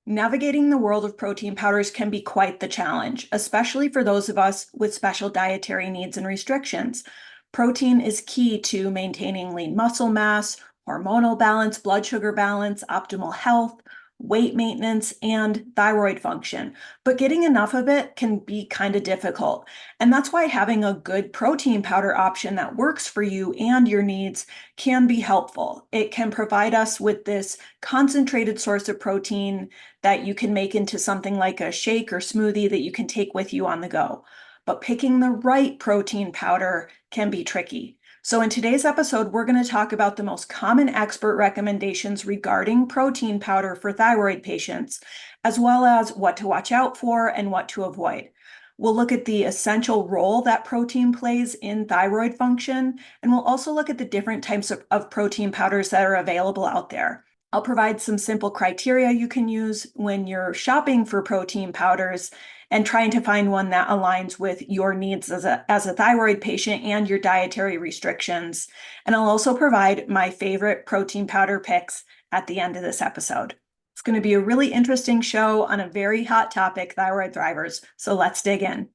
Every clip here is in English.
Navigating the world of protein powders can be quite the challenge, especially for those of us with special dietary needs and restrictions. Protein is key to maintaining lean muscle mass, hormonal balance, blood sugar balance, optimal health, weight maintenance, and thyroid function. But getting enough of it can be kind of difficult. And that's why having a good protein powder option that works for you and your needs can be helpful. It can provide us with this concentrated source of protein that you can make into something like a shake or smoothie that you can take with you on the go. But picking the right protein powder can be tricky. So in today's episode, we're going to talk about the most common expert recommendations regarding protein powder for thyroid patients, as well as what to watch out for and what to avoid. We'll look at the essential role that protein plays in thyroid function, and we'll also look at the different types of protein powders that are available out there. I'll provide some simple criteria you can use when you're shopping for protein powders and trying to find one that aligns with your needs as a thyroid patient and your dietary restrictions. And I'll also provide my favorite protein powder picks at the end of this episode. It's going to be a really interesting show on a very hot topic, thyroid thrivers. So let's dig in.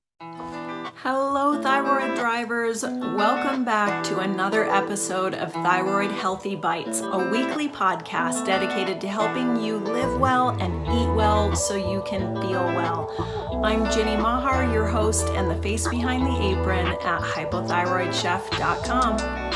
Hello, Thyroid Thrivers. Welcome back to another episode of Thyroid-Healthy Bites, a weekly podcast dedicated to helping you live well and eat well so you can feel well. I'm Ginny Mahar, your host and the face behind the apron at hypothyroidchef.com.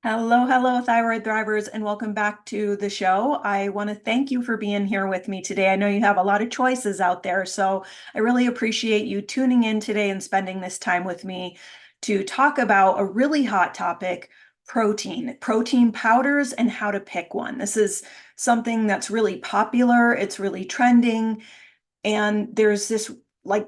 Hello, Thyroid Thrivers, and welcome back to the show. I want to thank you for being here with me today. I know you have a lot of choices out there, so I really appreciate you tuning in today and spending this time with me to talk about a really hot topic, protein powders, and how to pick one. This is something that's really popular, it's really trending, and there's this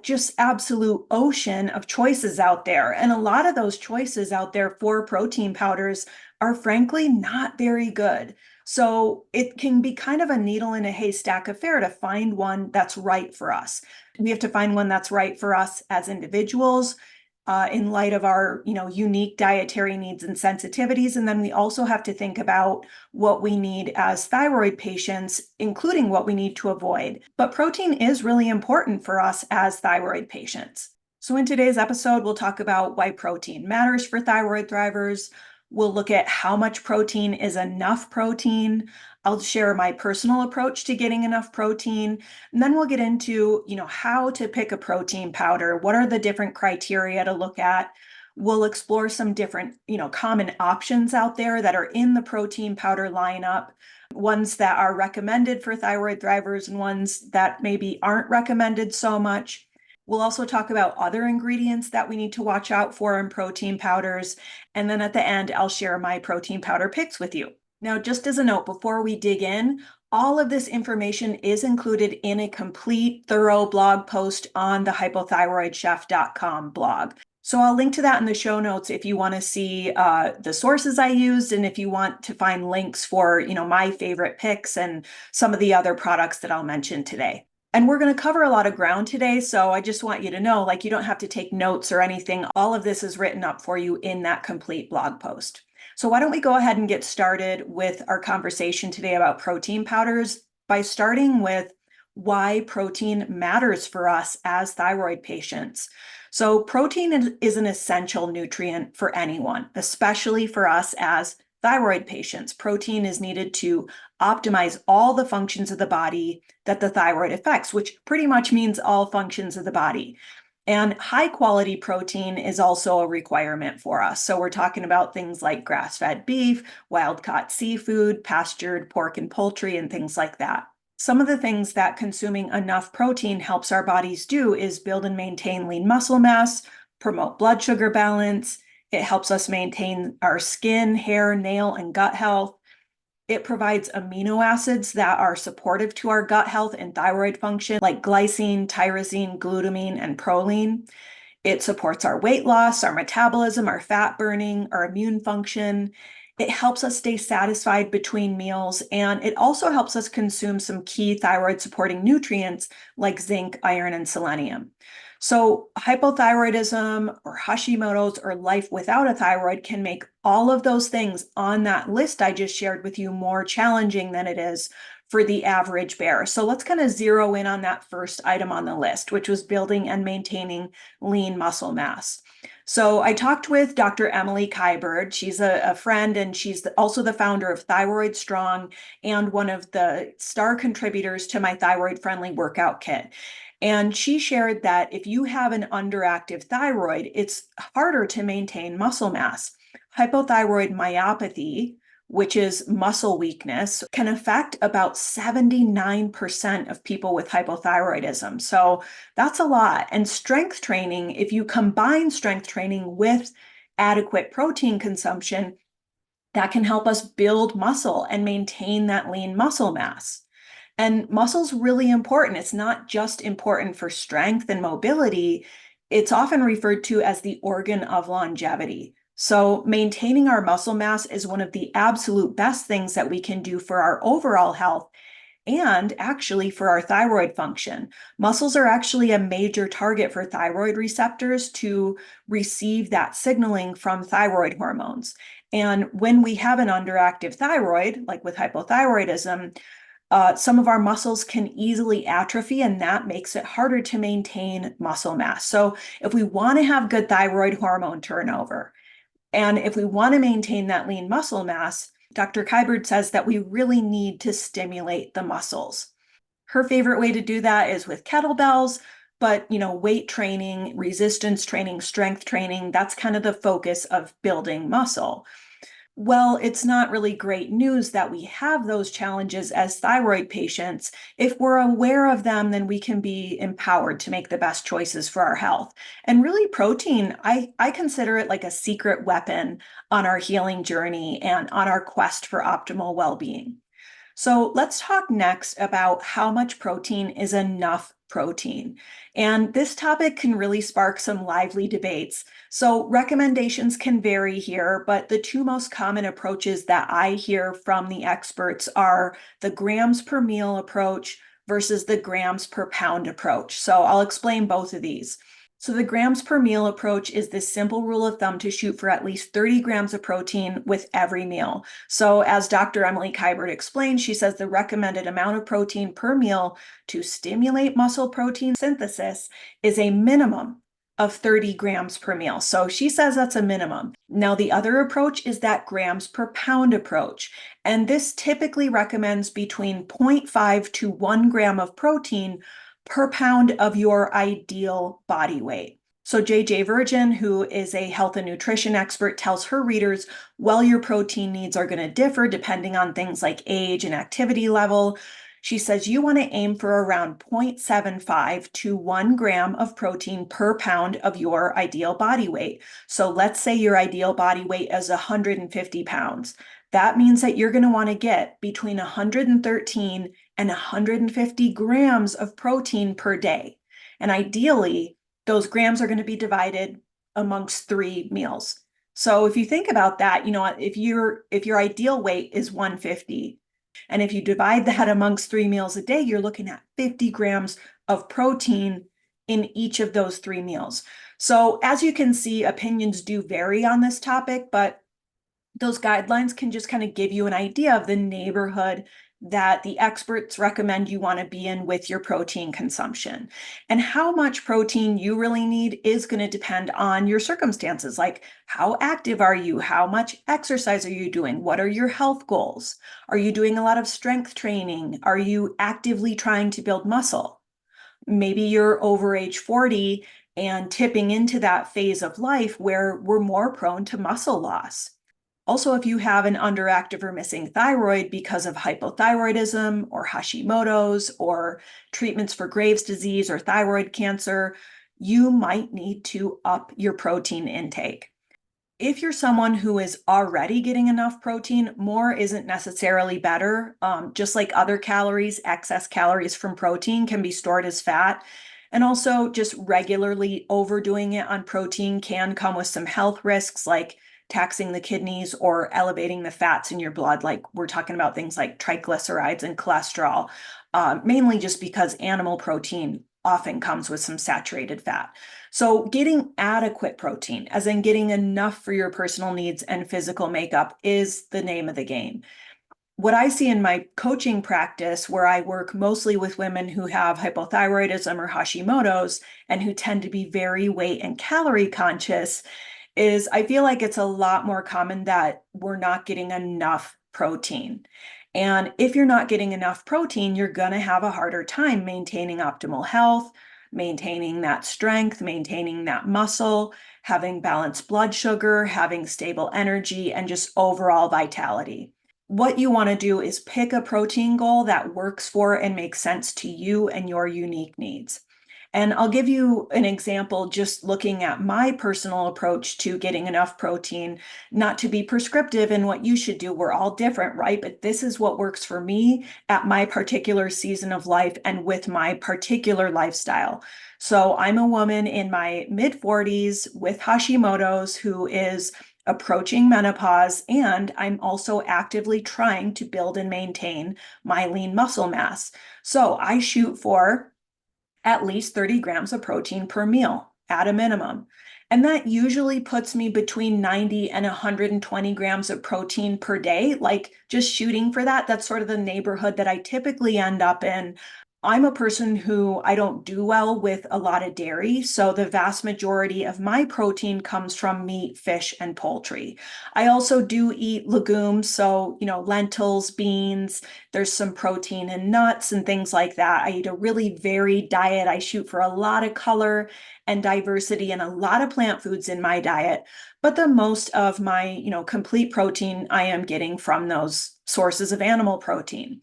just absolute ocean of choices out there. And a lot of those choices out there for protein powders are frankly not very good. So it can be kind of a needle in a haystack affair to find one that's right for us. We have to find one that's right for us as individuals, in light of our, unique dietary needs and sensitivities. And then we also have to think about what we need as thyroid patients, including what we need to avoid. But protein is really important for us as thyroid patients. So in today's episode, we'll talk about why protein matters for thyroid thrivers. We'll look at how much protein is enough protein. I'll share my personal approach to getting enough protein, and then we'll get into, how to pick a protein powder. What are the different criteria to look at? We'll explore some different, common options out there that are in the protein powder lineup, ones that are recommended for thyroid thrivers and ones that maybe aren't recommended so much. We'll also talk about other ingredients that we need to watch out for in protein powders. And then at the end, I'll share my protein powder picks with you. Now, just as a note, before we dig in, all of this information is included in a complete, thorough blog post on the hypothyroidchef.com blog. So I'll link to that in the show notes if you want to see the sources I used and if you want to find links for, my favorite picks and some of the other products that I'll mention today. And we're going to cover a lot of ground today, so I just want you to know, you don't have to take notes or anything. All of this is written up for you in that complete blog post. So why don't we go ahead and get started with our conversation today about protein powders by starting with why protein matters for us as thyroid patients. So protein is an essential nutrient for anyone, especially for us as thyroid patients. Protein is needed to optimize all the functions of the body that the thyroid affects, which pretty much means all functions of the body. And high quality protein is also a requirement for us. So we're talking about things like grass-fed beef, wild-caught seafood, pastured pork and poultry, and things like that. Some of the things that consuming enough protein helps our bodies do is build and maintain lean muscle mass, promote blood sugar balance. It helps us maintain our skin, hair, nail, and gut health. It provides amino acids that are supportive to our gut health and thyroid function, like glycine, tyrosine, glutamine, and proline. It supports our weight loss, our metabolism, our fat burning, our immune function. It helps us stay satisfied between meals, and it also helps us consume some key thyroid supporting nutrients like zinc, iron, and selenium. So hypothyroidism or Hashimoto's or life without a thyroid can make all of those things on that list I just shared with you more challenging than it is for the average bear. So let's kind of zero in on that first item on the list, which was building and maintaining lean muscle mass. So I talked with Dr. Emily Kyberd. She's a friend, and she's also the founder of Thyroid Strong and one of the star contributors to my Thyroid Friendly workout kit. And she shared that if you have an underactive thyroid, it's harder to maintain muscle mass. Hypothyroid myopathy, which is muscle weakness, can affect about 79% of people with hypothyroidism. So that's a lot. And strength training, if you combine strength training with adequate protein consumption, that can help us build muscle and maintain that lean muscle mass. And muscle's really important. It's not just important for strength and mobility. It's often referred to as the organ of longevity. So maintaining our muscle mass is one of the absolute best things that we can do for our overall health and actually for our thyroid function. Muscles are actually a major target for thyroid receptors to receive that signaling from thyroid hormones. And when we have an underactive thyroid, like with hypothyroidism, some of our muscles can easily atrophy, and that makes it harder to maintain muscle mass. So if we want to have good thyroid hormone turnover, and if we want to maintain that lean muscle mass, Dr. Kyberd says that we really need to stimulate the muscles. Her favorite way to do that is with kettlebells, but weight training, resistance training, strength training, that's kind of the focus of building muscle. Well, it's not really great news that we have those challenges as thyroid patients. If we're aware of them, then we can be empowered to make the best choices for our health. And really, protein, I consider it like a secret weapon on our healing journey and on our quest for optimal well-being. So let's talk next about how much protein is enough protein. And this topic can really spark some lively debates. So recommendations can vary here, but the two most common approaches that I hear from the experts are the grams per meal approach versus the grams per pound approach. So I'll explain both of these. So the grams per meal approach is this simple rule of thumb to shoot for at least 30 grams of protein with every meal. So as Dr. Emily Kyberd explained, she says the recommended amount of protein per meal to stimulate muscle protein synthesis is a minimum of 30 grams per meal. So she says that's a minimum. Now, the other approach is that grams per pound approach. And this typically recommends between 0.5 to 1 gram of protein per pound of your ideal body weight. So JJ Virgin, who is a health and nutrition expert, tells her readers, while your protein needs are going to differ depending on things like age and activity level, she says you want to aim for around 0.75 to 1 gram of protein per pound of your ideal body weight. So let's say your ideal body weight is 150 pounds. That means that you're going to want to get between 113 and 150 grams of protein per day. And ideally, those grams are going to be divided amongst 3 meals. So if you think about that, if your ideal weight is 150, and if you divide that amongst 3 meals a day, you're looking at 50 grams of protein in each of those 3 meals. So as you can see, opinions do vary on this topic, but those guidelines can just kind of give you an idea of the neighborhood that the experts recommend you want to be in with your protein consumption. And how much protein you really need is going to depend on your circumstances, like how active are you? How much exercise are you doing? What are your health goals? Are you doing a lot of strength training? Are you actively trying to build muscle? Maybe you're over age 40 and tipping into that phase of life where we're more prone to muscle loss. Also, if you have an underactive or missing thyroid because of hypothyroidism or Hashimoto's or treatments for Graves' disease or thyroid cancer, you might need to up your protein intake. If you're someone who is already getting enough protein, more isn't necessarily better. Just like other calories, excess calories from protein can be stored as fat. And also, just regularly overdoing it on protein can come with some health risks like taxing the kidneys or elevating the fats in your blood. Like we're talking about things like triglycerides and cholesterol, mainly just because animal protein often comes with some saturated fat. So getting adequate protein, as in getting enough for your personal needs and physical makeup, is the name of the game. What I see in my coaching practice, where I work mostly with women who have hypothyroidism or Hashimoto's and who tend to be very weight and calorie conscious, is I feel like it's a lot more common that we're not getting enough protein. And if you're not getting enough protein, you're going to have a harder time maintaining optimal health, maintaining that strength, maintaining that muscle, having balanced blood sugar, having stable energy, and just overall vitality. What you want to do is pick a protein goal that works for and makes sense to you and your unique needs. And I'll give you an example just looking at my personal approach to getting enough protein, not to be prescriptive in what you should do. We're all different, right? But this is what works for me at my particular season of life and with my particular lifestyle. So I'm a woman in my mid 40s with Hashimoto's who is approaching menopause, and I'm also actively trying to build and maintain my lean muscle mass. So I shoot for at least 30 grams of protein per meal at a minimum. And that usually puts me between 90 and 120 grams of protein per day, like just shooting for that. That's sort of the neighborhood that I typically end up in. I'm a person who I don't do well with a lot of dairy, so the vast majority of my protein comes from meat, fish, and poultry. I also do eat legumes, so, lentils, beans, there's some protein in nuts and things like that. I eat a really varied diet. I shoot for a lot of color and diversity and a lot of plant foods in my diet, but the most of my, complete protein I am getting from those sources of animal protein.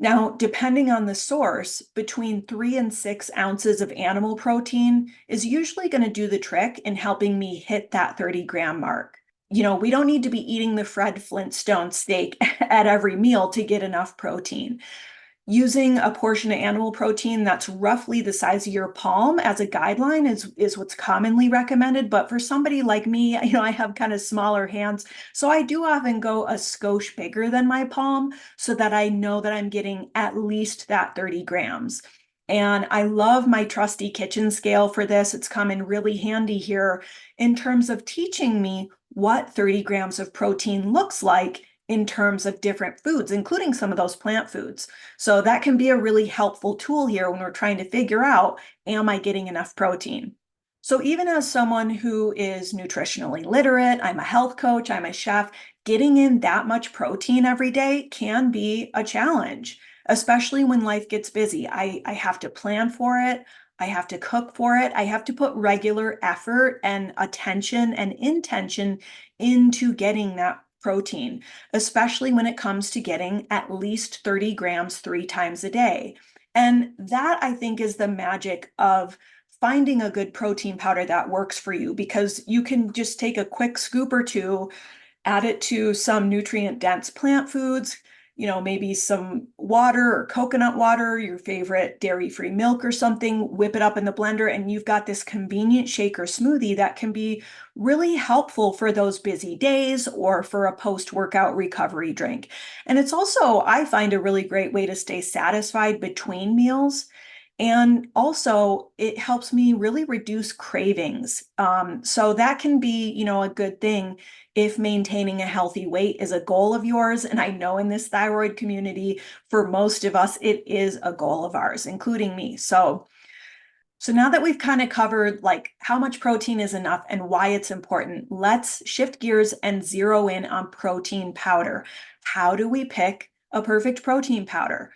Now, depending on the source, between 3 and 6 ounces of animal protein is usually going to do the trick in helping me hit that 30-gram mark. We don't need to be eating the Fred Flintstone steak at every meal to get enough protein. Using a portion of animal protein that's roughly the size of your palm as a guideline is what's commonly recommended. But for somebody like me, I have kind of smaller hands. So I do often go a skosh bigger than my palm so that I know that I'm getting at least that 30 grams. And I love my trusty kitchen scale for this. It's come in really handy here in terms of teaching me what 30 grams of protein looks like in terms of different foods, including some of those plant foods. So that can be a really helpful tool here when we're trying to figure out, am I getting enough protein? So even as someone who is nutritionally literate, I'm a health coach, I'm a chef, getting in that much protein every day can be a challenge, especially when life gets busy. I have to plan for it. I have to cook for it. I have to put regular effort and attention and intention into getting that protein, especially when it comes to getting at least 30 grams 3 times a day. And that, I think, is the magic of finding a good protein powder that works for you, because you can just take a quick scoop or two, add it to some nutrient dense plant foods, maybe some water or coconut water, your favorite dairy-free milk or something, whip it up in the blender, and you've got this convenient shake or smoothie that can be really helpful for those busy days or for a post-workout recovery drink. And it's also, I find, a really great way to stay satisfied between meals. And also, it helps me really reduce cravings. So that can be, a good thing if maintaining a healthy weight is a goal of yours. And I know in this thyroid community, for most of us, it is a goal of ours, including me. So now that we've kind of covered like how much protein is enough and why it's important, let's shift gears and zero in on protein powder. How do we pick a perfect protein powder?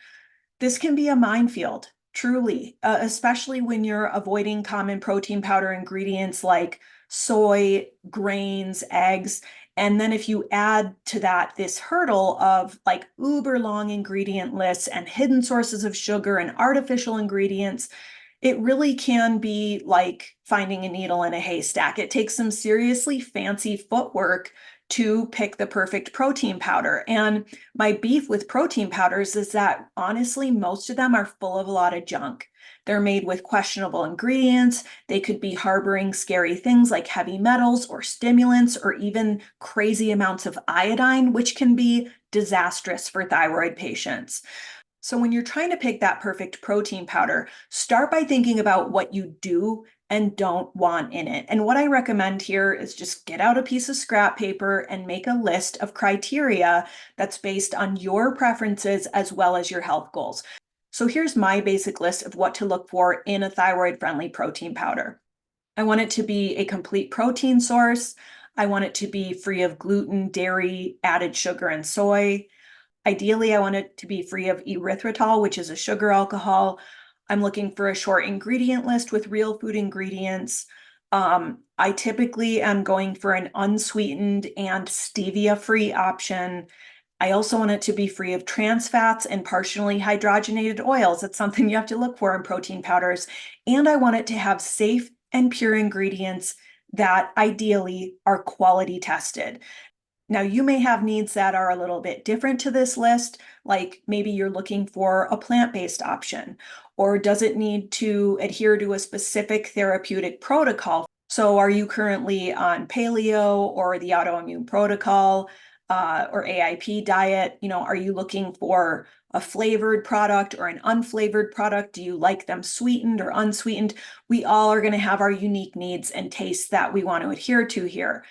This can be a minefield, truly, especially when you're avoiding common protein powder ingredients like soy, grains, eggs. And then if you add to that this hurdle of like uber long ingredient lists and hidden sources of sugar and artificial ingredients, it really can be like finding a needle in a haystack. It takes some seriously fancy footwork to pick the perfect protein powder. And my beef with protein powders is that honestly, most of them are full of a lot of junk. They're made with questionable ingredients. They could be harboring scary things like heavy metals or stimulants or even crazy amounts of iodine, which can be disastrous for thyroid patients. So when you're trying to pick that perfect protein powder, start by thinking about what you do and don't want in it. And what I recommend here is just get out a piece of scrap paper and make a list of criteria that's based on your preferences as well as your health goals. So here's my basic list of what to look for in a thyroid-friendly protein powder. I want it to be a complete protein source. I want it to be free of gluten, dairy, added sugar, and soy. Ideally, I want it to be free of erythritol, which is a sugar alcohol. I'm looking for a short ingredient list with real food ingredients. I typically am going for an unsweetened and stevia-free option. I also want it to be free of trans fats and partially hydrogenated oils. That's something you have to look for in protein powders. And I want it to have safe and pure ingredients that ideally are quality tested. Now, you may have needs that are a little bit different to this list, like maybe you're looking for a plant-based option, or does it need to adhere to a specific therapeutic protocol? So are you currently on paleo or the autoimmune protocol or AIP diet? Are you looking for a flavored product or an unflavored product? Do you like them sweetened or unsweetened? We all are going to have our unique needs and tastes that we want to adhere to here.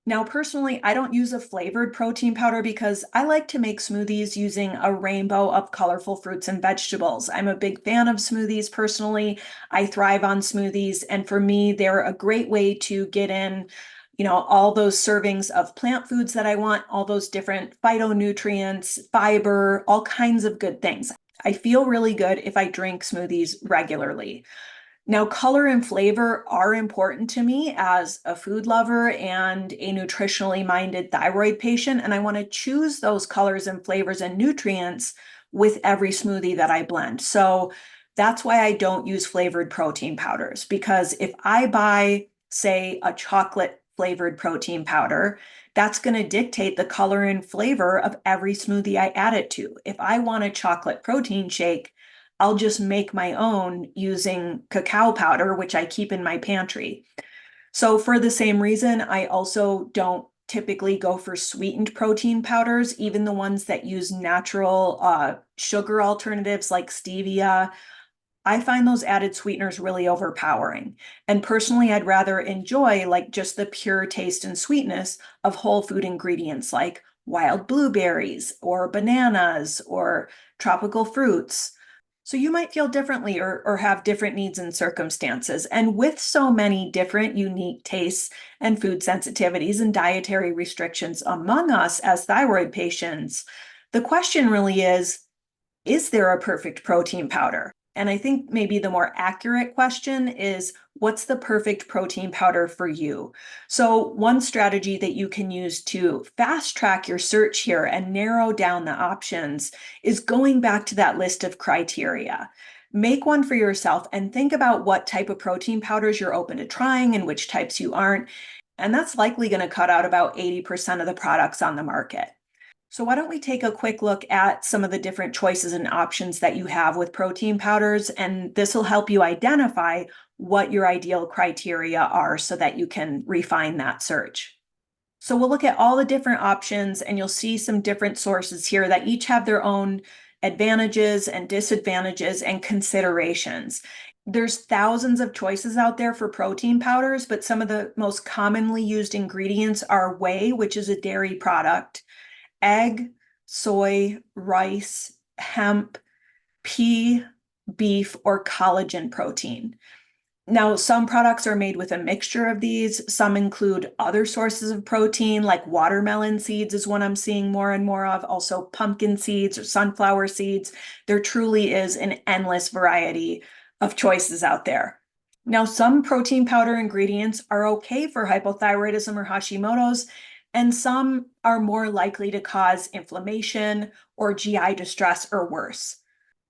Now, personally, I don't use a flavored protein powder because I like to make smoothies using a rainbow of colorful fruits and vegetables. I'm a big fan of smoothies personally. I thrive on smoothies, and for me, they're a great way to get in, all those servings of plant foods that I want, all those different phytonutrients, fiber, all kinds of good things. I feel really good if I drink smoothies regularly. Now, color and flavor are important to me as a food lover and a nutritionally minded thyroid patient, and I want to choose those colors and flavors and nutrients with every smoothie that I blend. So that's why I don't use flavored protein powders, because if I buy, say, a chocolate flavored protein powder, that's going to dictate the color and flavor of every smoothie I add it to. If I want a chocolate protein shake, I'll just make my own using cacao powder, which I keep in my pantry. So for the same reason, I also don't typically go for sweetened protein powders, even the ones that use natural sugar alternatives like stevia. I find those added sweeteners really overpowering. And personally, I'd rather enjoy like just the pure taste and sweetness of whole food ingredients like wild blueberries or bananas or tropical fruits. So you might feel differently or have different needs and circumstances. And with so many different unique tastes and food sensitivities and dietary restrictions among us as thyroid patients, the question really is there a perfect protein powder? And I think maybe the more accurate question is, what's the perfect protein powder for you? So one strategy that you can use to fast track your search here and narrow down the options is going back to that list of criteria. Make one for yourself and think about what type of protein powders you're open to trying and which types you aren't. And that's likely going to cut out about 80% of the products on the market. So why don't we take a quick look at some of the different choices and options that you have with protein powders, and this will help you identify what your ideal criteria are so that you can refine that search. So we'll look at all the different options, and you'll see some different sources here that each have their own advantages and disadvantages and considerations. There's thousands of choices out there for protein powders, but some of the most commonly used ingredients are whey, which is a dairy product, egg, soy, rice, hemp, pea, beef, or collagen protein. Now, some products are made with a mixture of these. Some include other sources of protein, like watermelon seeds is one I'm seeing more and more of, also pumpkin seeds or sunflower seeds. There truly is an endless variety of choices out there. Now, some protein powder ingredients are okay for hypothyroidism or Hashimoto's, and some are more likely to cause inflammation or GI distress or worse.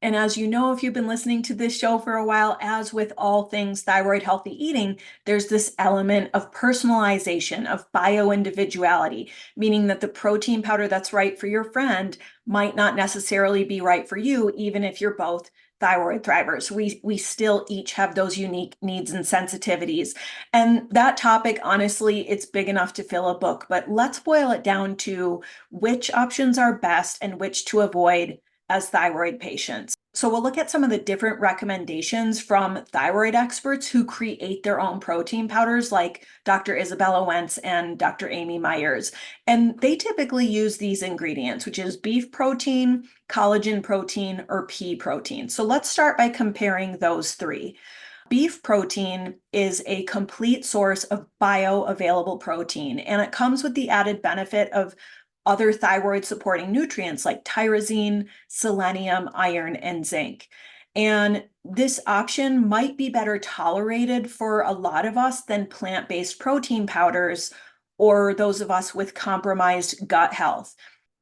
And as you know, if you've been listening to this show for a while, as with all things thyroid healthy eating, there's this element of personalization, of bio-individuality, meaning that the protein powder that's right for your friend might not necessarily be right for you, even if you're both thyroid thrivers. We still each have those unique needs and sensitivities. And that topic, honestly, it's big enough to fill a book, but let's boil it down to which options are best and which to avoid as thyroid patients. So we'll look at some of the different recommendations from thyroid experts who create their own protein powders, like Dr. Isabella Wentz and Dr. Amy Myers. And they typically use these ingredients, which is beef protein, collagen protein, or pea protein. So let's start by comparing those three. Beef protein is a complete source of bioavailable protein, and it comes with the added benefit of other thyroid supporting nutrients like tyrosine, selenium, iron, and zinc. And this option might be better tolerated for a lot of us than plant-based protein powders or those of us with compromised gut health.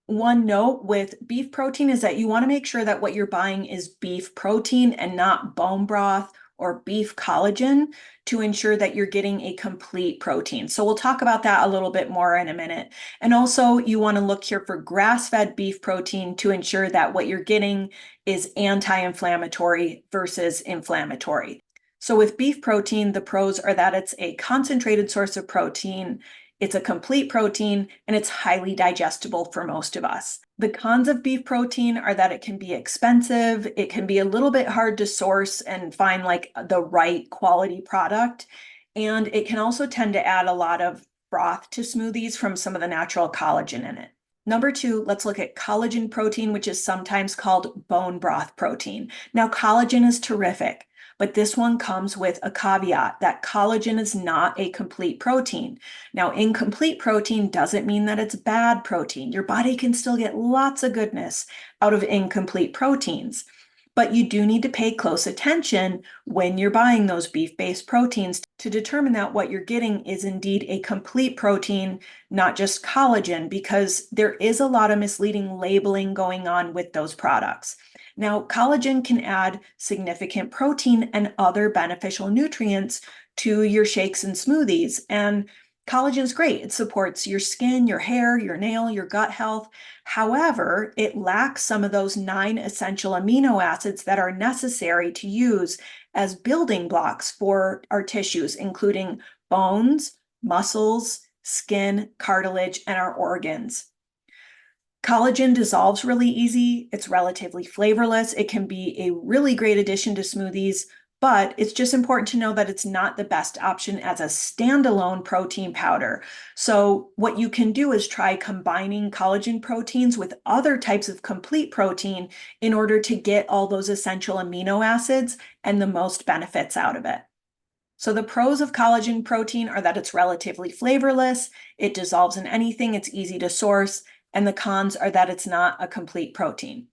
One note with beef protein is that you want to make sure that what you're buying is beef protein and not bone broth or beef collagen to ensure that you're getting a complete protein. So we'll talk about that a little bit more in a minute. And also you want to look here for grass-fed beef protein to ensure that what you're getting is anti-inflammatory versus inflammatory. So with beef protein, the pros are that it's a concentrated source of protein, it's a complete protein, and it's highly digestible for most of us. The cons of beef protein are that it can be expensive, it can be a little bit hard to source and find like the right quality product, and it can also tend to add a lot of broth to smoothies from some of the natural collagen in it. Number two, let's look at collagen protein, which is sometimes called bone broth protein. Now, collagen is terrific, but this one comes with a caveat that collagen is not a complete protein. Now, incomplete protein doesn't mean that it's bad protein. Your body can still get lots of goodness out of incomplete proteins. But you do need to pay close attention when you're buying those beef-based proteins to determine that what you're getting is indeed a complete protein, not just collagen, because there is a lot of misleading labeling going on with those products. Now, collagen can add significant protein and other beneficial nutrients to your shakes and smoothies. And collagen is great. It supports your skin, your hair, your nail, your gut health. However, it lacks some of those 9 essential amino acids that are necessary to use as building blocks for our tissues, including bones, muscles, skin, cartilage, and our organs. Collagen dissolves really easy. It's relatively flavorless. It can be a really great addition to smoothies, but it's just important to know that it's not the best option as a standalone protein powder. So what you can do is try combining collagen proteins with other types of complete protein in order to get all those essential amino acids and the most benefits out of it. So the pros of collagen protein are that it's relatively flavorless, it dissolves in anything, it's easy to source, and the cons are that it's not a complete protein.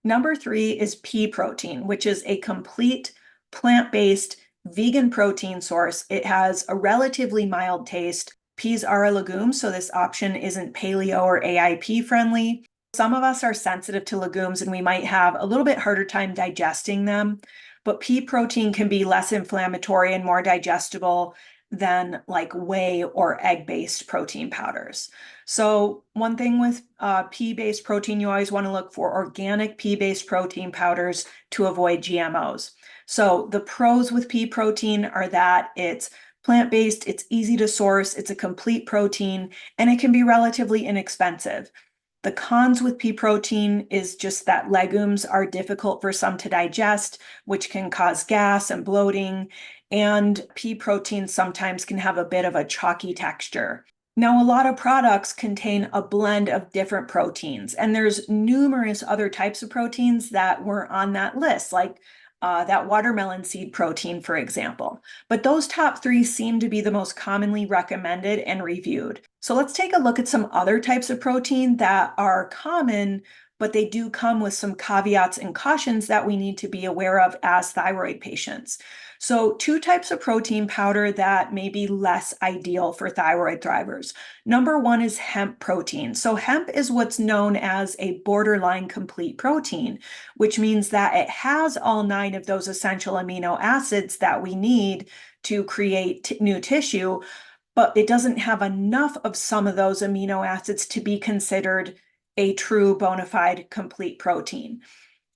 Number 3 is pea protein, which is a complete plant-based vegan protein source. It has a relatively mild taste. Peas are a legume, so this option isn't paleo or AIP friendly. Some of us are sensitive to legumes and we might have a little bit harder time digesting them, but pea protein can be less inflammatory and more digestible than like whey or egg-based protein powders. So one thing with pea-based protein, you always want to look for organic pea-based protein powders to avoid GMOs. So the pros with pea protein are that it's plant-based, it's easy to source, it's a complete protein, and it can be relatively inexpensive. The cons with pea protein is just that legumes are difficult for some to digest, which can cause gas and bloating, and pea protein sometimes can have a bit of a chalky texture. Now, a lot of products contain a blend of different proteins, and there's numerous other types of proteins that were on that list, like that watermelon seed protein, for example. But those top 3 seem to be the most commonly recommended and reviewed. So let's take a look at some other types of protein that are common, but they do come with some caveats and cautions that we need to be aware of as thyroid patients. So 2 types of protein powder that may be less ideal for thyroid thrivers. Number 1 is hemp protein. So hemp is what's known as a borderline complete protein, which means that it has all 9 of those essential amino acids that we need to create new tissue, but it doesn't have enough of some of those amino acids to be considered a true bona fide complete protein.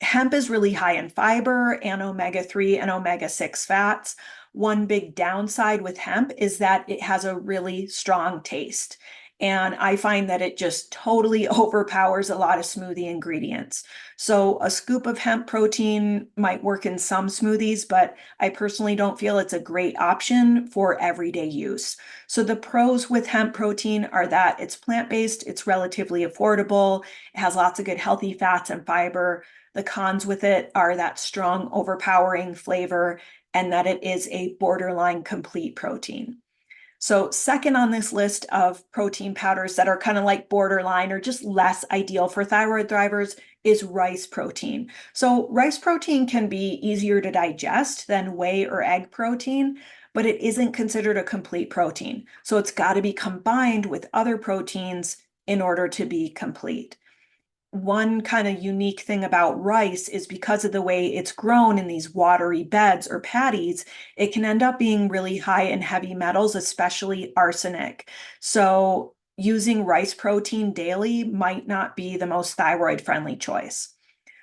Hemp is really high in fiber and omega-3 and omega-6 fats. One big downside with hemp is that it has a really strong taste. And I find that it just totally overpowers a lot of smoothie ingredients. So a scoop of hemp protein might work in some smoothies, but I personally don't feel it's a great option for everyday use. So the pros with hemp protein are that it's plant-based, it's relatively affordable, it has lots of good healthy fats and fiber. The cons with it are that strong, overpowering flavor and that it is a borderline complete protein. So second on this list of protein powders that are kind of like borderline or just less ideal for thyroid thrivers is rice protein. So rice protein can be easier to digest than whey or egg protein, but it isn't considered a complete protein. So it's got to be combined with other proteins in order to be complete. One kind of unique thing about rice is because of the way it's grown in these watery beds or paddies, it can end up being really high in heavy metals, especially arsenic. So using rice protein daily might not be the most thyroid friendly choice.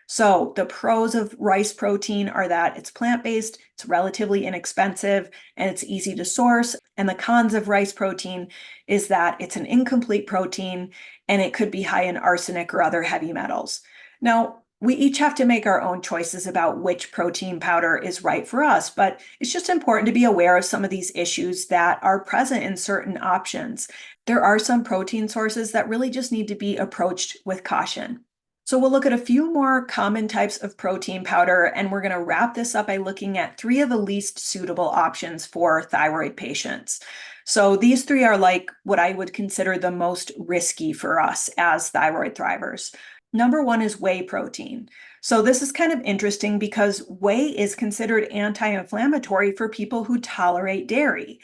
So the pros of rice protein are that it's plant-based, it's relatively inexpensive, and it's easy to source. And the cons of rice protein is that it's an incomplete protein and it could be high in arsenic or other heavy metals. Now, we each have to make our own choices about which protein powder is right for us, but it's just important to be aware of some of these issues that are present in certain options. There are some protein sources that really just need to be approached with caution. So we'll look at a few more common types of protein powder, and we're going to wrap this up by looking at three of the least suitable options for thyroid patients. So these three are like what I would consider the most risky for us as thyroid thrivers. Number one is whey protein. So this is kind of interesting because whey is considered anti-inflammatory for people who tolerate dairy.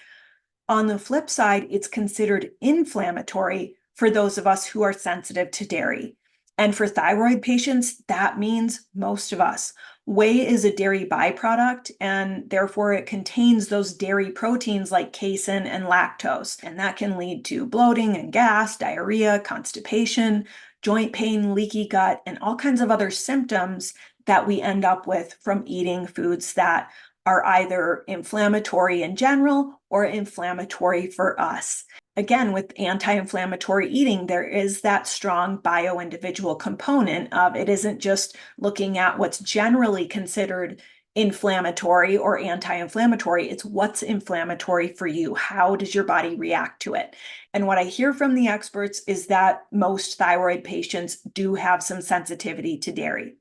On the flip side, it's considered inflammatory for those of us who are sensitive to dairy. And for thyroid patients, that means most of us. Whey is a dairy byproduct, and therefore it contains those dairy proteins like casein and lactose. And that can lead to bloating and gas, diarrhea, constipation, joint pain, leaky gut, and all kinds of other symptoms that we end up with from eating foods that are either inflammatory in general or inflammatory for us. Again, with anti-inflammatory eating, there is that strong bio-individual component of it isn't just looking at what's generally considered inflammatory or anti-inflammatory, it's what's inflammatory for you. How does your body react to it? And what I hear from the experts is that most thyroid patients do have some sensitivity to dairy.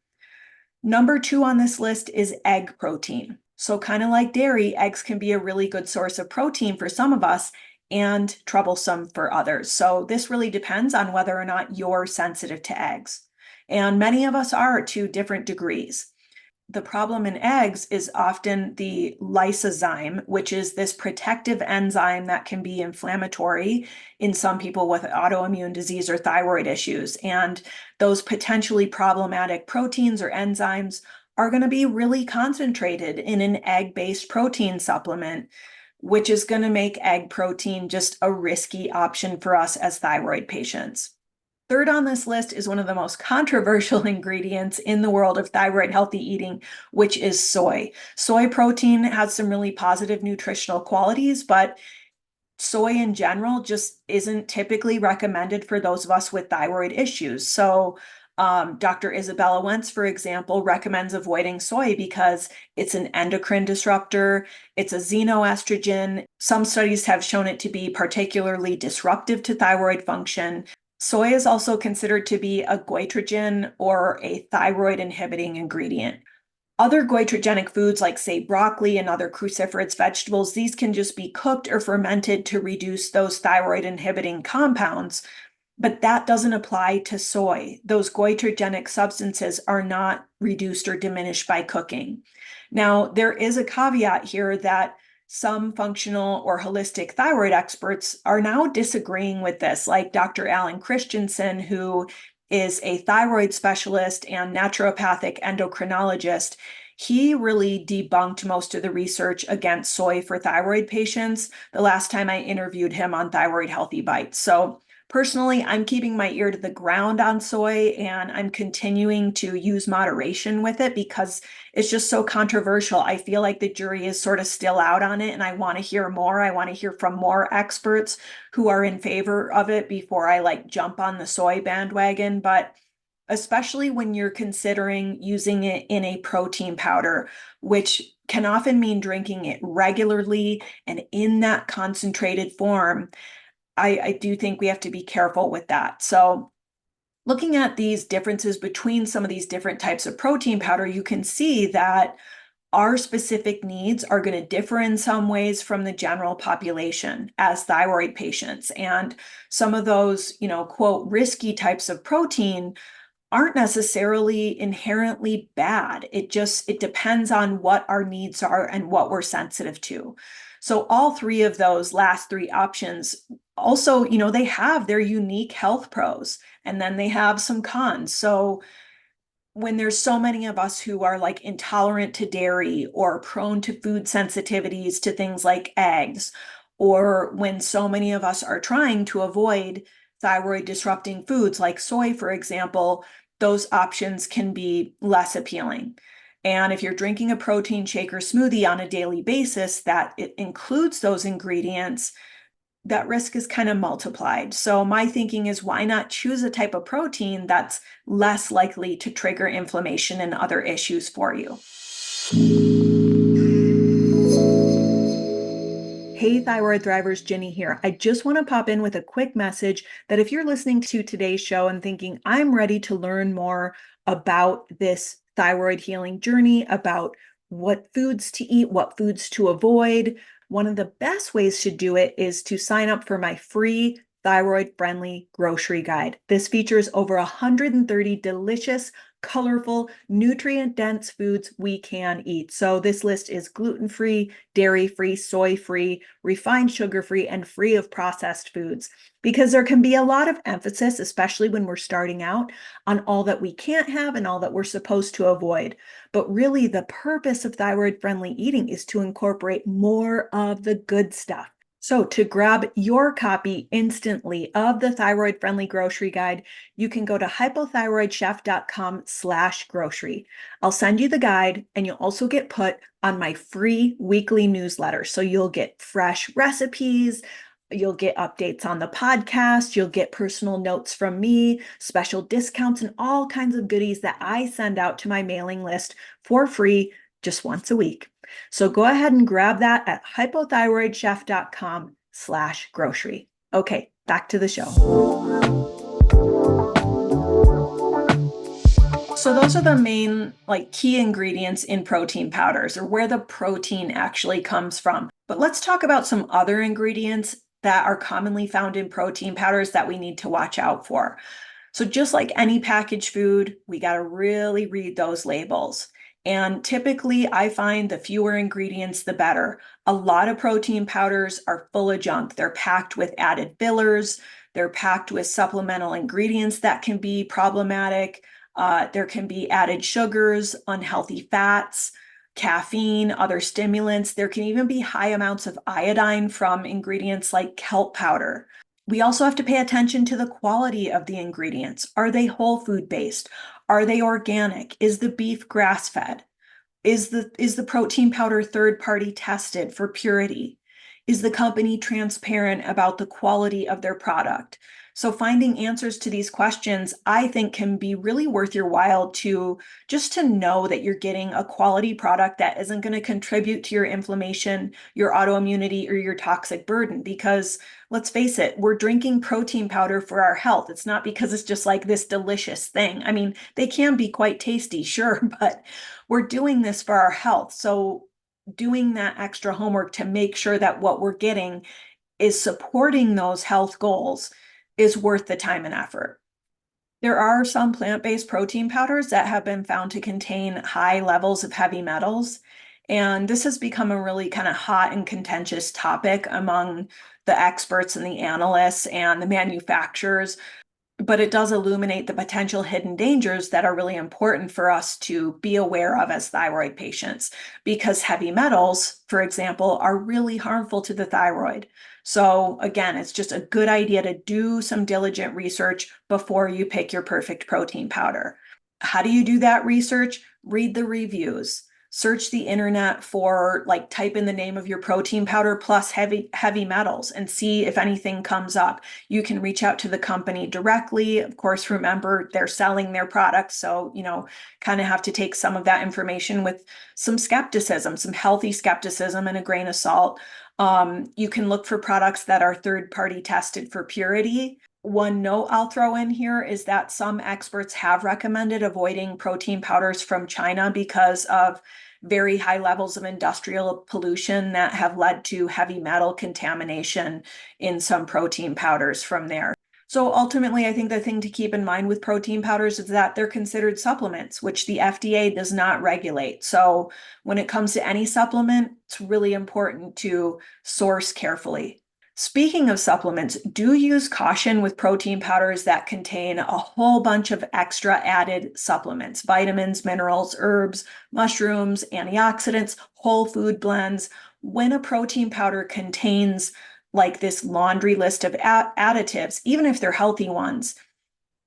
Number two on this list is egg protein. So kind of like dairy, eggs can be a really good source of protein for some of us and troublesome for others. So this really depends on whether or not you're sensitive to eggs. And many of us are to different degrees. The problem in eggs is often the lysozyme, which is this protective enzyme that can be inflammatory in some people with autoimmune disease or thyroid issues. And those potentially problematic proteins or enzymes are going to be really concentrated in an egg-based protein supplement, which is going to make egg protein just a risky option for us as thyroid patients. Third on this list is one of the most controversial ingredients in the world of thyroid healthy eating, which is soy. Soy protein has some really positive nutritional qualities, but soy in general just isn't typically recommended for those of us with thyroid issues. So Dr. Isabella Wentz, for example, recommends avoiding soy because it's an endocrine disruptor, it's a xenoestrogen. Some studies have shown it to be particularly disruptive to thyroid function. Soy is also considered to be a goitrogen or a thyroid inhibiting ingredient. Other goitrogenic foods like, say, broccoli and other cruciferous vegetables, these can just be cooked or fermented to reduce those thyroid inhibiting compounds, but that doesn't apply to soy. Those goitrogenic substances are not reduced or diminished by cooking. Now, there is a caveat here that some functional or holistic thyroid experts are now disagreeing with this, like Dr. Alan Christensen, who is a thyroid specialist and naturopathic endocrinologist. He really debunked most of the research against soy for thyroid patients the last time I interviewed him on Thyroid Healthy Bites. So Personally, I'm keeping my ear to the ground on soy and I'm continuing to use moderation with it because it's just so controversial. I feel like the jury is sort of still out on it and I want to hear more. I want to hear from more experts who are in favor of it before I like jump on the soy bandwagon. But especially when you're considering using it in a protein powder, which can often mean drinking it regularly and in that concentrated form. I do think we have to be careful with that. So looking at these differences between some of these different types of protein powder, you can see that our specific needs are going to differ in some ways from the general population as thyroid patients. And some of those, quote, risky types of protein aren't necessarily inherently bad. It depends on what our needs are and what we're sensitive to. So all three of those last three options also, they have their unique health pros and then they have some cons. So when there's so many of us who are like intolerant to dairy or prone to food sensitivities to things like eggs, or when so many of us are trying to avoid thyroid disrupting foods like soy, for example, those options can be less appealing. And if you're drinking a protein shake or smoothie on a daily basis that it includes those ingredients, that risk is kind of multiplied. So my thinking is, why not choose a type of protein that's less likely to trigger inflammation and other issues for you? Hey, Thyroid Thrivers, Jenny here. I just want to pop in with a quick message that if you're listening to today's show and thinking, I'm ready to learn more about this thyroid healing journey, about what foods to eat, what foods to avoid, one of the best ways to do it is to sign up for my free thyroid-friendly grocery guide. This features over 130 delicious, colorful, nutrient-dense foods we can eat. So this list is gluten-free, dairy-free, soy-free, refined sugar-free, and free of processed foods. Because there can be a lot of emphasis, especially when we're starting out, on all that we can't have and all that we're supposed to avoid. But really, the purpose of thyroid-friendly eating is to incorporate more of the good stuff. So to grab your copy instantly of the Thyroid Friendly Grocery Guide, you can go to hypothyroidchef.com/grocery. I'll send you the guide and you'll also get put on my free weekly newsletter. So you'll get fresh recipes, you'll get updates on the podcast, you'll get personal notes from me, special discounts, and all kinds of goodies that I send out to my mailing list for free just once a week. So go ahead and grab that at hypothyroidchef.com/grocery. Okay, back to the show. So those are the main key ingredients in protein powders, or where the protein actually comes from. But let's talk about some other ingredients that are commonly found in protein powders that we need to watch out for. So just like any packaged food, we got to really read those labels. And typically, I find the fewer ingredients, the better. A lot of protein powders are full of junk. They're packed with added fillers. They're packed with supplemental ingredients that can be problematic. There can be added sugars, unhealthy fats, caffeine, other stimulants. There can even be high amounts of iodine from ingredients like kelp powder. We also have to pay attention to the quality of the ingredients. Are they whole food based? Are they organic? Is the beef grass fed? Is the protein powder third party tested for purity? Is the company transparent about the quality of their product? So finding answers to these questions, I think, can be really worth your while to just to know that you're getting a quality product that isn't going to contribute to your inflammation, your autoimmunity, or your toxic burden. Because let's face it, we're drinking protein powder for our health. It's not because it's just like this delicious thing. I mean, they can be quite tasty, sure, but we're doing this for our health. So doing that extra homework to make sure that what we're getting is supporting those health goals is worth the time and effort. There are some plant-based protein powders that have been found to contain high levels of heavy metals. And this has become a really kind of hot and contentious topic among the experts and the analysts and the manufacturers, but it does illuminate the potential hidden dangers that are really important for us to be aware of as thyroid patients, because heavy metals, for example, are really harmful to the thyroid. So again, it's just a good idea to do some diligent research before you pick your perfect protein powder. How do you do that research? Read the reviews. Search the internet for, like, type in the name of your protein powder plus heavy metals and see if anything comes up. You can reach out to the company directly. Of course, remember, they're selling their products, so kind of have to take some of that information with some skepticism, some healthy skepticism, and a grain of salt. You can look for products that are third-party tested for purity. One note I'll throw in here is that some experts have recommended avoiding protein powders from China because of very high levels of industrial pollution that have led to heavy metal contamination in some protein powders from there. So ultimately, I think the thing to keep in mind with protein powders is that they're considered supplements, which the FDA does not regulate. So when it comes to any supplement, it's really important to source carefully. Speaking of supplements, do use caution with protein powders that contain a whole bunch of extra added supplements, vitamins, minerals, herbs, mushrooms, antioxidants, whole food blends. When a protein powder contains like this laundry list of additives, even if they're healthy ones,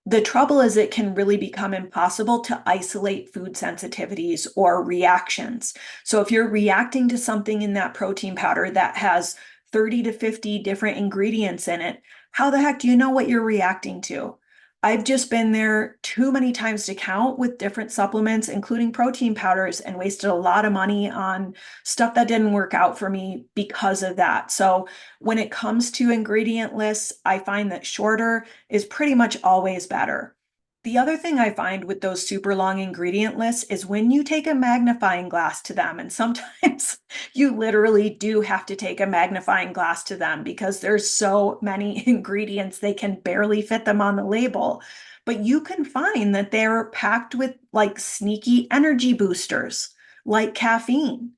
the trouble is it can really become impossible to isolate food sensitivities or reactions. So if you're reacting to something in that protein powder that has 30 to 50 different ingredients in it, how the heck do you know what you're reacting to? I've just been there too many times to count with different supplements, including protein powders, and wasted a lot of money on stuff that didn't work out for me because of that. So when it comes to ingredient lists, I find that shorter is pretty much always better. The other thing I find with those super long ingredient lists is when you take a magnifying glass to them, and sometimes you literally do have to take a magnifying glass to them because there's so many ingredients, they can barely fit them on the label. But you can find that they're packed with like sneaky energy boosters, like caffeine.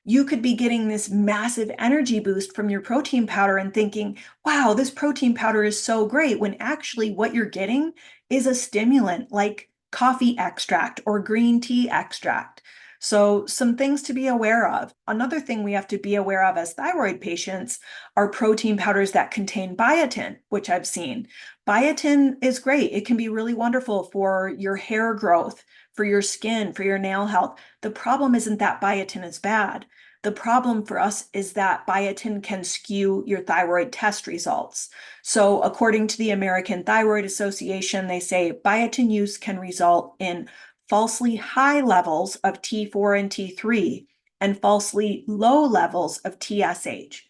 You could be getting this massive energy boost from your protein powder and thinking, wow, this protein powder is so great, when actually what you're getting is a stimulant like coffee extract or green tea extract. So, some things to be aware of. Another thing we have to be aware of as thyroid patients are protein powders that contain biotin, which I've seen. Biotin is great. It can be really wonderful for your hair growth, for your skin, for your nail health. The problem isn't that biotin is bad. The problem for us is that biotin can skew your thyroid test results. So according to the American Thyroid Association, they say biotin use can result in falsely high levels of T4 and T3 and falsely low levels of TSH,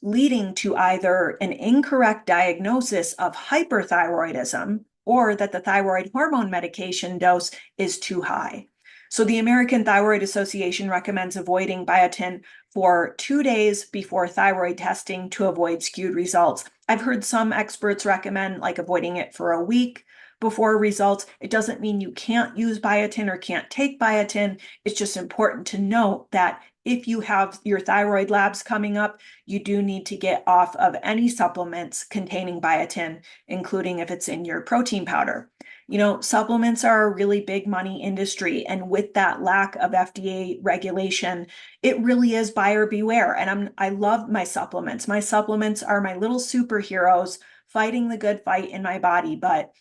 leading to either an incorrect diagnosis of hyperthyroidism or that the thyroid hormone medication dose is too high. So the American Thyroid Association recommends avoiding biotin for 2 days before thyroid testing to avoid skewed results. I've heard some experts recommend like avoiding it for a week before results. It doesn't mean you can't use biotin or can't take biotin. It's just important to note that if you have your thyroid labs coming up, you do need to get off of any supplements containing biotin, including if it's in your protein powder. Supplements are a really big money industry, and with that lack of FDA regulation, it really is buyer beware. And I love my supplements. My supplements are my little superheroes fighting the good fight in my body, but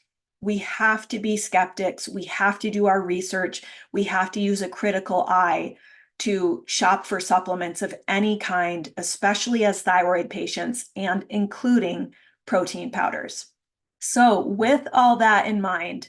we have to be skeptics. We have to do our research. We have to use a critical eye to shop for supplements of any kind, especially as thyroid patients and including protein powders. So with all that in mind,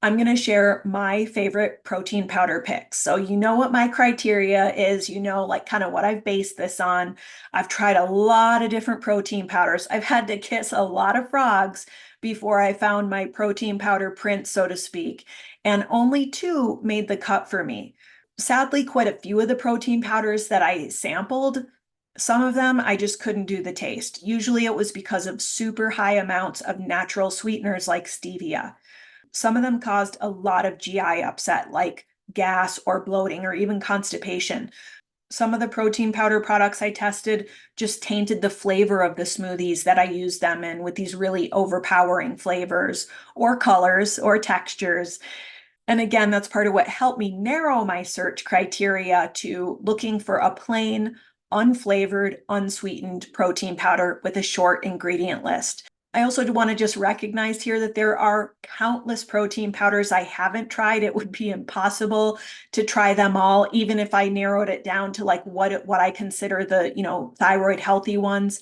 I'm going to share my favorite protein powder picks. So you know what my criteria is, like kind of what I've based this on. I've tried a lot of different protein powders. I've had to kiss a lot of frogs before I found my protein powder prince, so to speak, and only 2 made the cut for me. Sadly, quite a few of the protein powders that I sampled, some of them I just couldn't do the taste. Usually it was because of super high amounts of natural sweeteners like stevia. Some of them caused a lot of GI upset, like gas or bloating or even constipation. some of the protein powder products I tested just tainted the flavor of the smoothies that I use them in with these really overpowering flavors or colors or textures. And again, that's part of what helped me narrow my search criteria to looking for a plain, unflavored, unsweetened protein powder with a short ingredient list. I also want to just recognize here that there are countless protein powders I haven't tried. It would be impossible to try them all, even if I narrowed it down to like what I consider the, thyroid healthy ones.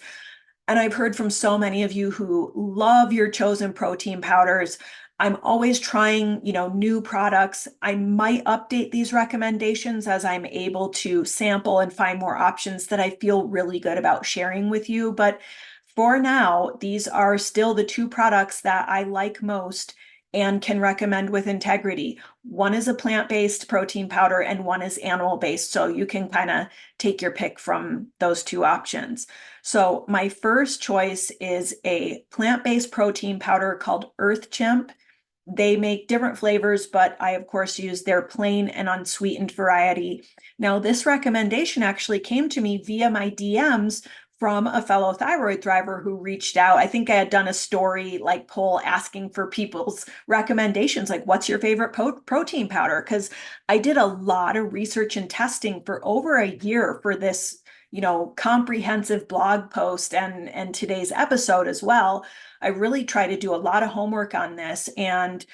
And I've heard from so many of you who love your chosen protein powders. I'm always trying, new products. I might update these recommendations as I'm able to sample and find more options that I feel really good about sharing with you. But for now, these are still the two products that I like most and can recommend with integrity. One is a plant-based protein powder and one is animal-based. So you can kind of take your pick from those two options. So my first choice is a plant-based protein powder called Chimp. They make different flavors, but I, of course, use their plain and unsweetened variety. Now, this recommendation actually came to me via my DMs from a fellow thyroid thriver who reached out. I think I had done a story like poll asking for people's recommendations, like what's your favorite protein powder? Because I did a lot of research and testing for over a year for this, comprehensive blog post and today's episode as well. I really try to do a lot of homework on this and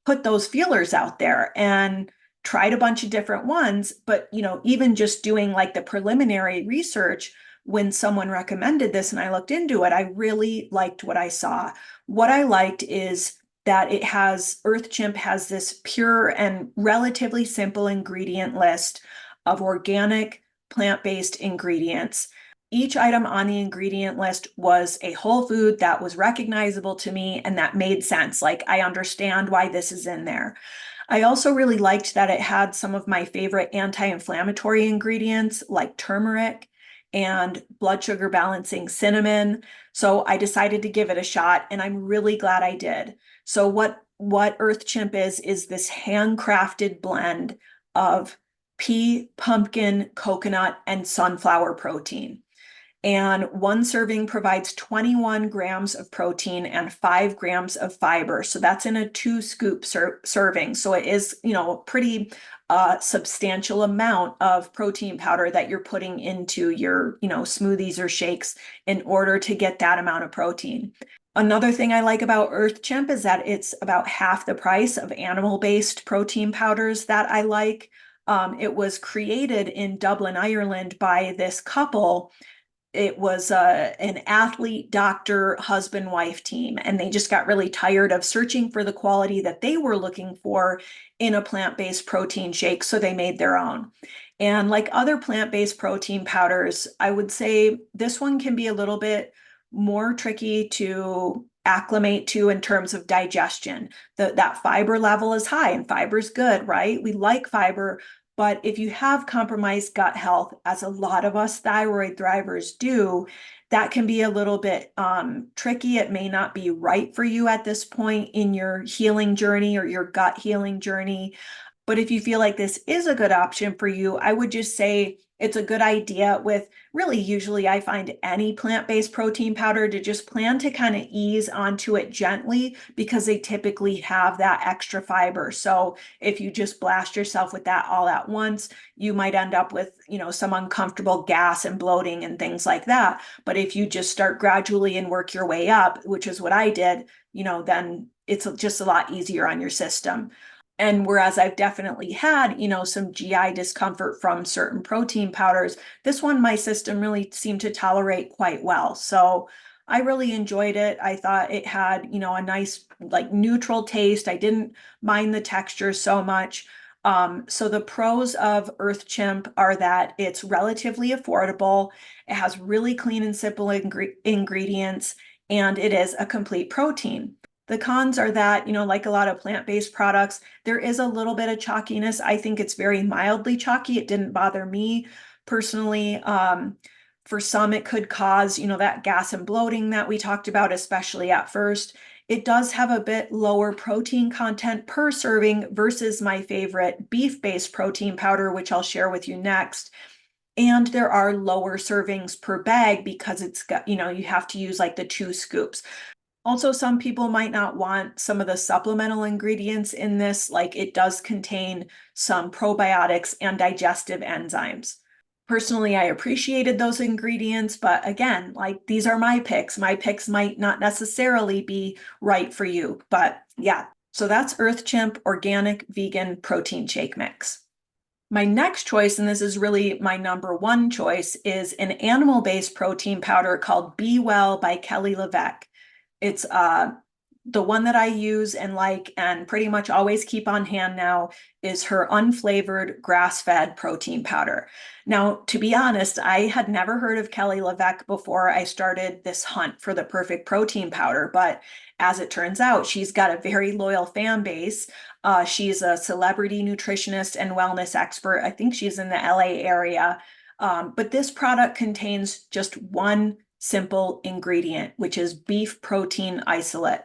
put those feelers out there and tried a bunch of different ones. But, even just doing like the preliminary research, when someone recommended this and I looked into it, I really liked what I saw. What I liked is that Chimp has this pure and relatively simple ingredient list of organic plant-based ingredients. Each item on the ingredient list was a whole food that was recognizable to me and that made sense. Like, I understand why this is in there. I also really liked that it had some of my favorite anti-inflammatory ingredients like turmeric and blood sugar balancing cinnamon. So I decided to give it a shot and I'm really glad I did. So what Chimp is this handcrafted blend of pea, pumpkin, coconut, and sunflower protein. And one serving provides 21 grams of protein and 5 grams of fiber. So that's in a 2-scoop serving. So it is, a pretty substantial amount of protein powder that you're putting into your, smoothies or shakes in order to get that amount of protein. Another thing I like about Chimp is that it's about half the price of animal-based protein powders that I like. It was created in Dublin, Ireland by this couple. It was an athlete, doctor, husband, wife team, and they just got really tired of searching for the quality that they were looking for in a plant-based protein shake, so they made their own. And like other plant-based protein powders, I would say this one can be a little bit more tricky to acclimate to in terms of digestion. That fiber level is high, and fiber is good, right? We like fiber, but if you have compromised gut health, as a lot of us thyroid thrivers do, that can be a little bit tricky. It may not be right for you at this point in your healing journey or your gut healing journey. But if you feel like this is a good option for you, I would just say it's a good idea with really usually I find any plant-based protein powder to just plan to kind of ease onto it gently because they typically have that extra fiber. So if you just blast yourself with that all at once, you might end up with, some uncomfortable gas and bloating and things like that. But if you just start gradually and work your way up, which is what I did, then it's just a lot easier on your system. And whereas I've definitely had, some GI discomfort from certain protein powders, this one, my system really seemed to tolerate quite well. So I really enjoyed it. I thought it had, a nice, like neutral taste. I didn't mind the texture so much. So the pros of Chimp are that it's relatively affordable. It has really clean and simple ingredients, and it is a complete protein. The cons are that, like a lot of plant-based products, there is a little bit of chalkiness. I think it's very mildly chalky. It didn't bother me personally. For some, it could cause, that gas and bloating that we talked about, especially at first. It does have a bit lower protein content per serving versus my favorite beef-based protein powder, which I'll share with you next. And there are lower servings per bag because it's got, you have to use like the 2 scoops. Also, some people might not want some of the supplemental ingredients in this, like it does contain some probiotics and digestive enzymes. Personally, I appreciated those ingredients, but again, like these are my picks. My picks might not necessarily be right for you, but yeah. So that's Earth Chimp Organic Vegan Protein Shake Mix. My next choice, and this is really my number one choice, is an animal-based protein powder called Bwell by Kelly LeVeque. It's the one that I use and like and pretty much always keep on hand now is her unflavored grass-fed protein powder. Now, to be honest, I had never heard of Kelly LeVeque before I started this hunt for the perfect protein powder, but as it turns out, she's got a very loyal fan base. She's a celebrity nutritionist and wellness expert. I think she's in the LA area. But this product contains just one simple ingredient, which is beef protein isolate.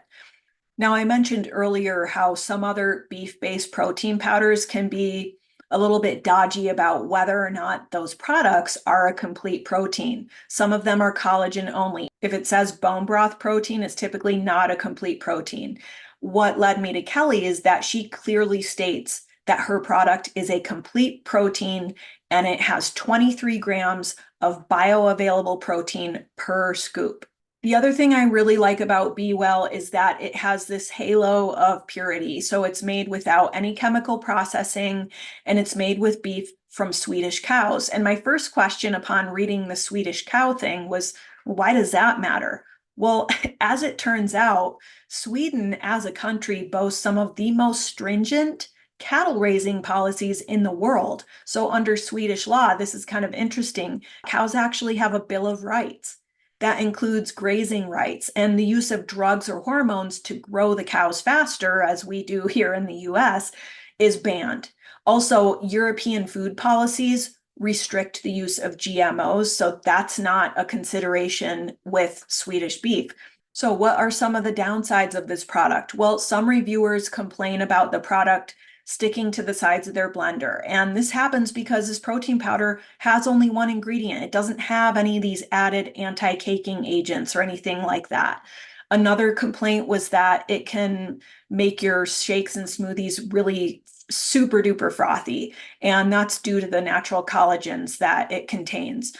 Now, I mentioned earlier how some other beef-based protein powders can be a little bit dodgy about whether or not those products are a complete protein. Some of them are collagen only. If it says bone broth protein, it's typically not a complete protein. What led me to Kelly is that she clearly states that her product is a complete protein and it has 23 grams of bioavailable protein per scoop. The other thing I really like about Bwell is that it has this halo of purity. So it's made without any chemical processing and it's made with beef from Swedish cows. And my first question upon reading the Swedish cow thing was, why does that matter? Well, as it turns out, Sweden as a country boasts some of the most stringent cattle raising policies in the world. So under Swedish law, this is kind of interesting. Cows actually have a Bill of Rights. That includes grazing rights and the use of drugs or hormones to grow the cows faster, as we do here in the US, is banned. Also, European food policies restrict the use of GMOs, so that's not a consideration with Swedish beef. So, what are some of the downsides of this product? Well, some reviewers complain about the product sticking to the sides of their blender. And this happens because this protein powder has only one ingredient. It doesn't have any of these added anti-caking agents or anything like that. Another complaint was that it can make your shakes and smoothies really super duper frothy, and that's due to the natural collagens that it contains.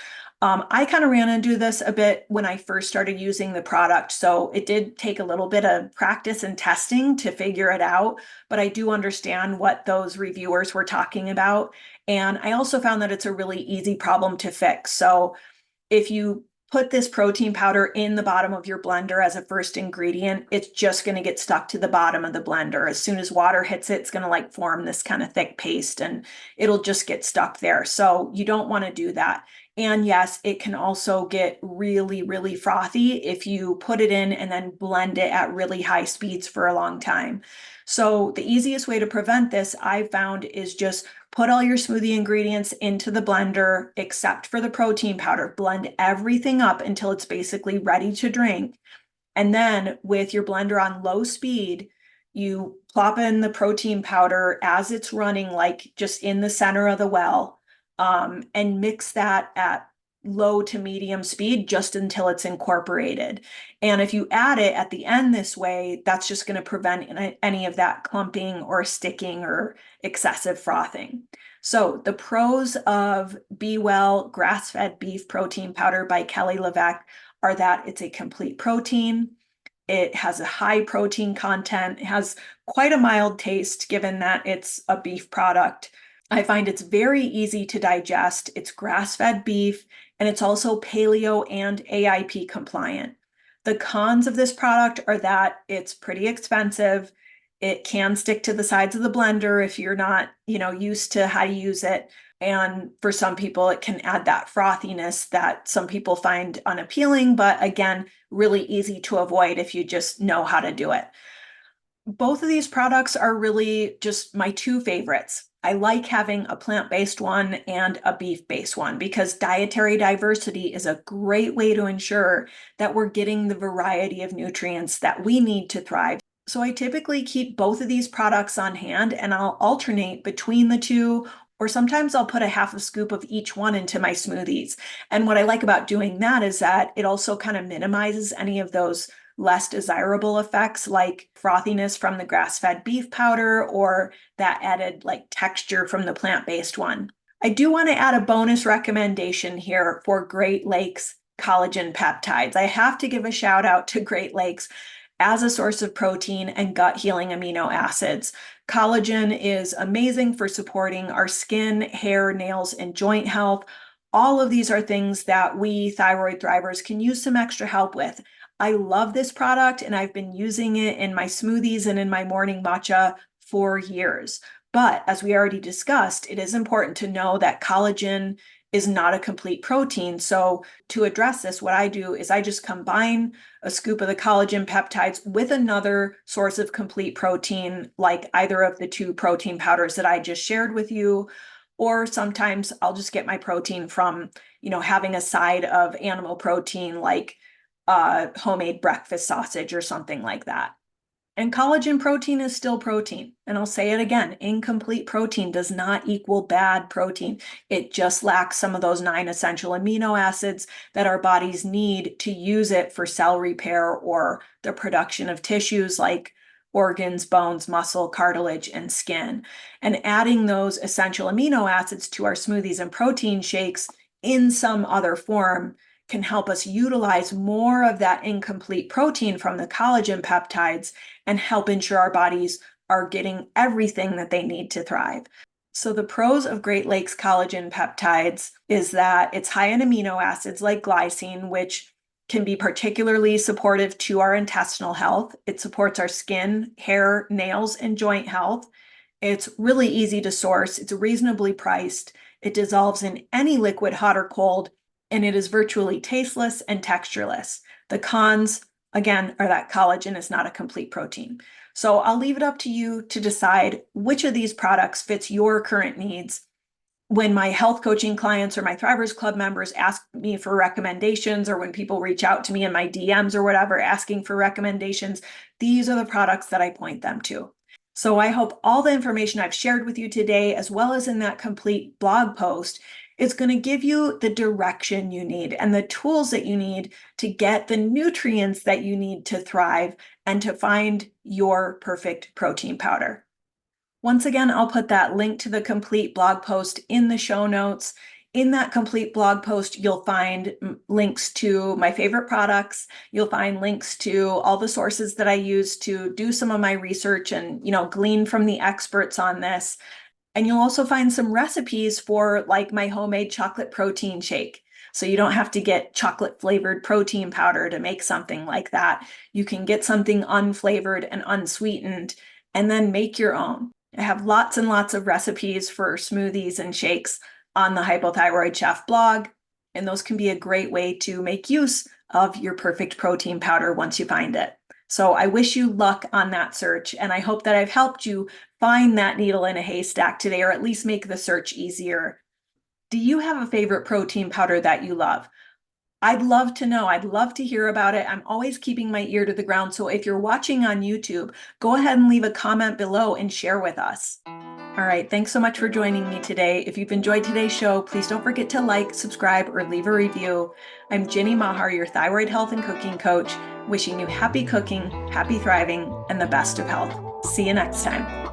I kind of ran into this a bit when I first started using the product, so it did take a little bit of practice and testing to figure it out, but I do understand what those reviewers were talking about. And I also found that it's a really easy problem to fix. So if you put this protein powder in the bottom of your blender as a first ingredient, it's just going to get stuck to the bottom of the blender. As soon as water hits it, it's going to like form this kind of thick paste and it'll just get stuck there. So you don't want to do that. And yes, it can also get really, really frothy if you put it in and then blend it at really high speeds for a long time. So the easiest way to prevent this, I've found, is just put all your smoothie ingredients into the blender, except for the protein powder. Blend everything up until it's basically ready to drink. And then with your blender on low speed, you plop in the protein powder as it's running, like just in the center of the well, and mix that at low to medium speed just until it's incorporated. And if you add it at the end this way, that's just going to prevent any of that clumping or sticking or excessive frothing. So the pros of Bwell grass-fed beef protein powder by Kelly LeVeque are that it's a complete protein. It has a high protein content. It has quite a mild taste given that it's a beef product. I find it's very easy to digest. It's grass-fed beef, and it's also paleo and AIP compliant. The cons of this product are that it's pretty expensive. It can stick to the sides of the blender if you're not, used to how to use it. And for some people, it can add that frothiness that some people find unappealing, but again, really easy to avoid if you just know how to do it. Both of these products are really just my two favorites. I like having a plant-based one and a beef-based one because dietary diversity is a great way to ensure that we're getting the variety of nutrients that we need to thrive. So I typically keep both of these products on hand and I'll alternate between the two, or sometimes I'll put a half a scoop of each one into my smoothies. And what I like about doing that is that it also kind of minimizes any of those less desirable effects like frothiness from the grass-fed beef powder or that added like texture from the plant-based one. I do want to add a bonus recommendation here for Great Lakes collagen peptides. I have to give a shout out to Great Lakes as a source of protein and gut healing amino acids. Collagen is amazing for supporting our skin, hair, nails, and joint health. All of these are things that we thyroid thrivers can use some extra help with. I love this product and I've been using it in my smoothies and in my morning matcha for years. But as we already discussed, it is important to know that collagen is not a complete protein. So to address this, what I do is I just combine a scoop of the collagen peptides with another source of complete protein, like either of the two protein powders that I just shared with you. Or sometimes I'll just get my protein from, having a side of animal protein, like homemade breakfast sausage or something like that. And collagen protein is still protein. And I'll say it again, incomplete protein does not equal bad protein. It just lacks some of those 9 essential amino acids that our bodies need to use it for cell repair or the production of tissues like organs, bones, muscle, cartilage, and skin. And adding those essential amino acids to our smoothies and protein shakes in some other form can help us utilize more of that incomplete protein from the collagen peptides and help ensure our bodies are getting everything that they need to thrive. So the pros of Great Lakes collagen peptides is that it's high in amino acids like glycine, which can be particularly supportive to our intestinal health. It supports our skin, hair, nails, and joint health. It's really easy to source. It's reasonably priced. It dissolves in any liquid, hot or cold, and it is virtually tasteless and textureless. The cons, again, are that collagen is not a complete protein. So I'll leave it up to you to decide which of these products fits your current needs. When my health coaching clients or my Thrivers Club members ask me for recommendations, or when people reach out to me in my DMs or whatever asking for recommendations, these are the products that I point them to. So I hope all the information I've shared with you today, as well as in that complete blog post, is going to give you the direction you need and the tools that you need to get the nutrients that you need to thrive and to find your perfect protein powder. Once again, I'll put that link to the complete blog post in the show notes. In that complete blog post, you'll find links to my favorite products. You'll find links to all the sources that I use to do some of my research and, glean from the experts on this. And you'll also find some recipes for like my homemade chocolate protein shake. So you don't have to get chocolate flavored protein powder to make something like that. You can get something unflavored and unsweetened and then make your own. I have lots and lots of recipes for smoothies and shakes on the Hypothyroid Chef blog, and those can be a great way to make use of your perfect protein powder once you find it. So I wish you luck on that search, and I hope that I've helped you find that needle in a haystack today, or at least make the search easier. Do you have a favorite protein powder that you love? I'd love to know. I'd love to hear about it. I'm always keeping my ear to the ground. So if you're watching on YouTube, go ahead and leave a comment below and share with us. All right. Thanks so much for joining me today. If you've enjoyed today's show, please don't forget to like, subscribe, or leave a review. I'm Ginny Mahar, your thyroid health and cooking coach, wishing you happy cooking, happy thriving, and the best of health. See you next time.